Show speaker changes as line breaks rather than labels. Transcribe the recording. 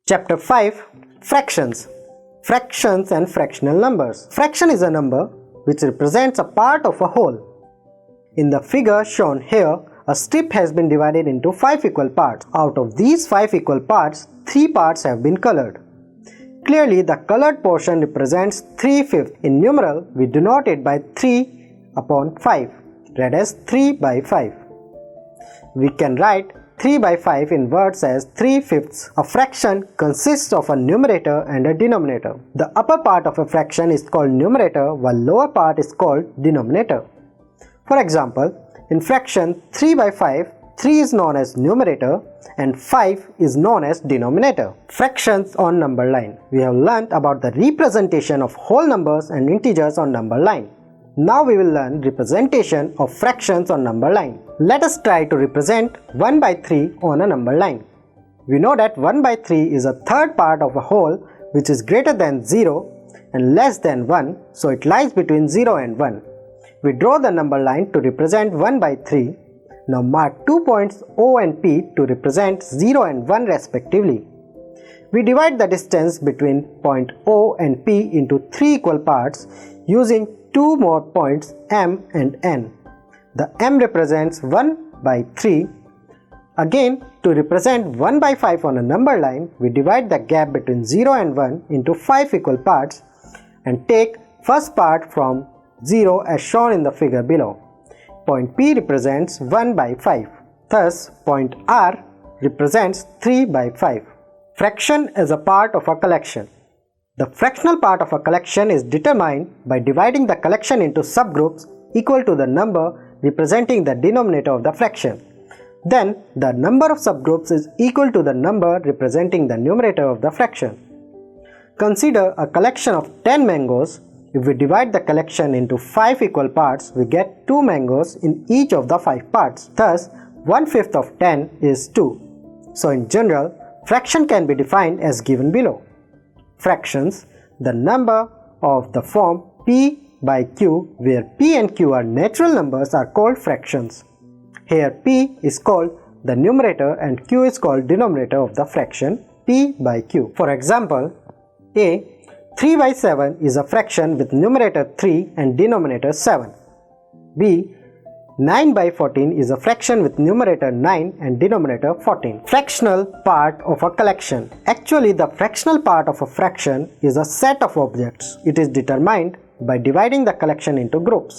Chapter 5 Fractions. Fractions and fractional numbers. Fraction is a number which represents a part of a whole. In the figure shown here, a strip has been divided into 5 equal parts. Out of these 5 equal parts, 3 parts have been colored. Clearly, the colored portion represents 3/5. In numeral, we denote it by 3 upon 5, read as 3 by 5. We can write 3 by 5 in words as 3/5. A fraction consists of a numerator and a denominator. The upper part of a fraction is called numerator while lower part is called denominator. For example, in fraction 3 by 5, 3 is known as numerator and 5 is known as denominator. Fractions on number line. We have learnt about the representation of whole numbers and integers on number line. Now we will learn representation of fractions on number line. Let us try to represent 1 by 3 on a number line. We know that 1 by 3 is a third part of a whole which is greater than 0 and less than 1, so it lies between 0 and 1. We draw the number line to represent 1 by 3. Now mark 2 points O and P to represent 0 and 1 respectively. We divide the distance between point O and P into 3 equal parts using 2 more points M and N. The M represents 1 by 3. Again, to represent 1 by 5 on a number line, we divide the gap between 0 and 1 into 5 equal parts and take first part from 0 as shown in the figure below. Point P represents 1 by 5. Thus, point R represents 3 by 5. Fraction is a part of a collection. The fractional part of a collection is determined by dividing the collection into subgroups equal to the number representing the denominator of the fraction. Then, the number of subgroups is equal to the number representing the numerator of the fraction. Consider a collection of 10 mangoes. If we divide the collection into 5 equal parts, we get 2 mangoes in each of the 5 parts. Thus, 1/5 of 10 is 2. So in general, fraction can be defined as given below. Fractions, the number of the form P by Q, where P and Q are natural numbers, are called fractions. Here P is called the numerator and Q is called denominator of the fraction P by Q. For example, A 3 by 7 is a fraction with numerator 3 and denominator 7. B 9 by 14 is a fraction with numerator 9 and denominator 14. Fractional part of a collection. Actually, the fractional part of a fraction is a set of objects. It is determined by dividing the collection into groups.